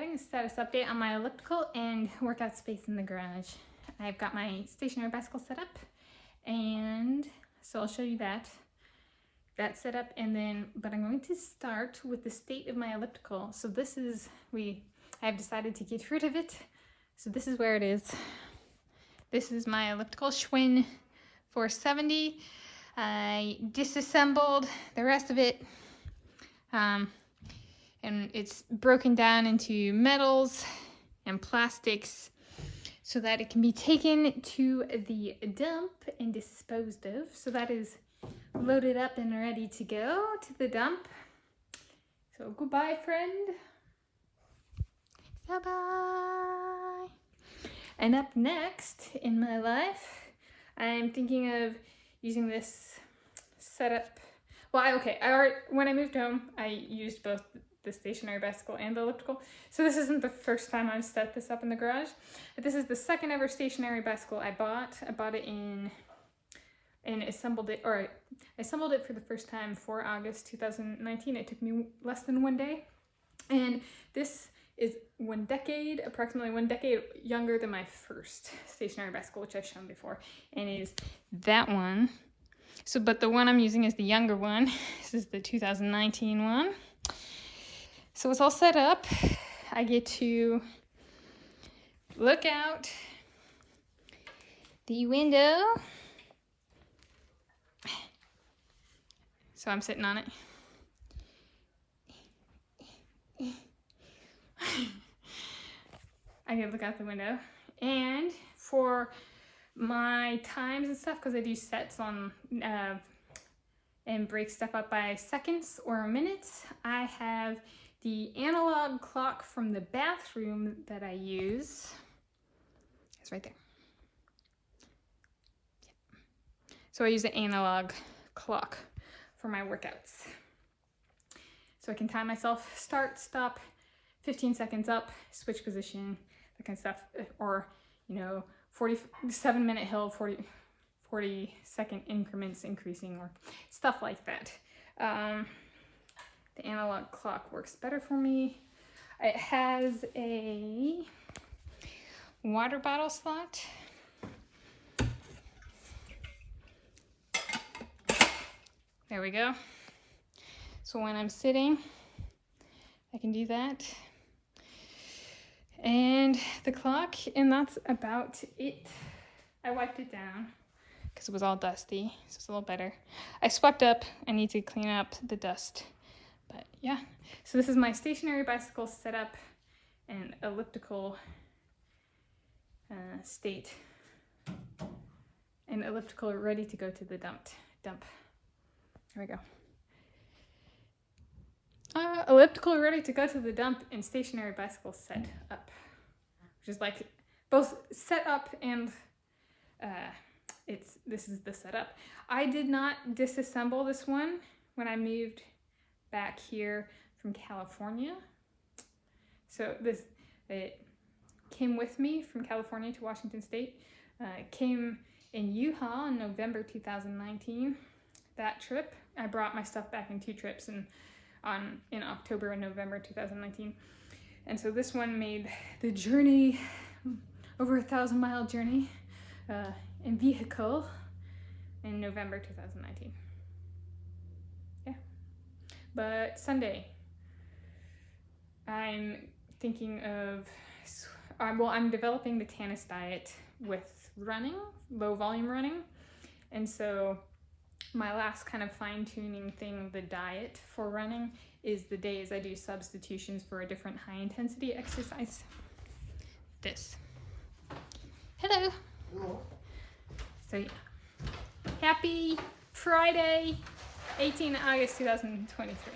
starting a status update on my elliptical and workout space in the garage. I've got my stationary bicycle set up, and so I'll show you that set up, and then, but I'm going to start with the state of my elliptical. So this is, I've decided to get rid of it. So this is where it is. This is my elliptical Schwinn 470. I disassembled the rest of it. And it's broken down into metals and plastics so that it can be taken to the dump and disposed of. So that is loaded up and ready to go to the dump. So goodbye, friend. Bye-bye. And up next in my life, I'm thinking of using this setup. Well, when I moved home, I used both the stationary bicycle and the elliptical. So this isn't the first time I've set this up in the garage. This is the second ever stationary bicycle I bought. I bought it and assembled it, or I assembled it for the first time for August 2019. It took me less than 1 day. And this is approximately one decade younger than my first stationary bicycle, which I've shown before. And it is that one. So, but the one I'm using is the younger one. This is the 2019 one. So it's all set up. I get to look out the window. So I'm sitting on it. I can look out the window. And for my times and stuff, because I do sets on and break stuff up by seconds or minutes, I have the analog clock from the bathroom that I use. It's right there. Yeah. So I use the analog clock for my workouts. So I can time myself, start, stop, 15 seconds up, switch position, that kind of stuff. Or, 47-minute hill, 40-second increments increasing, or stuff like that. The analog clock works better for me. It has a water bottle slot. There we go. So when I'm sitting, I can do that. And the clock, and that's about it. I wiped it down because it was all dusty, so it's a little better. I swept up. I need to clean up the dust. But yeah, so this is my stationary bicycle setup and elliptical state. And elliptical ready to go to the dump. There we go. Elliptical ready to go to the dump and stationary bicycle set up. Which is like both set up and this is the setup. I did not disassemble this one when I moved back here from California. So it came with me from California to Washington State. It came in Utah in November 2019. That trip, I brought my stuff back in 2 trips in October and November 2019. And so this one made the journey, over 1,000-mile journey in vehicle in November 2019. Yeah. But Sunday, I'm thinking of, I'm developing the Tanis diet with running, low volume running. And so my last kind of fine-tuning thing of the diet for running is the days I do substitutions for a different high-intensity exercise. This. Hello. Hello. So yeah. Happy Friday, 18 August 2023.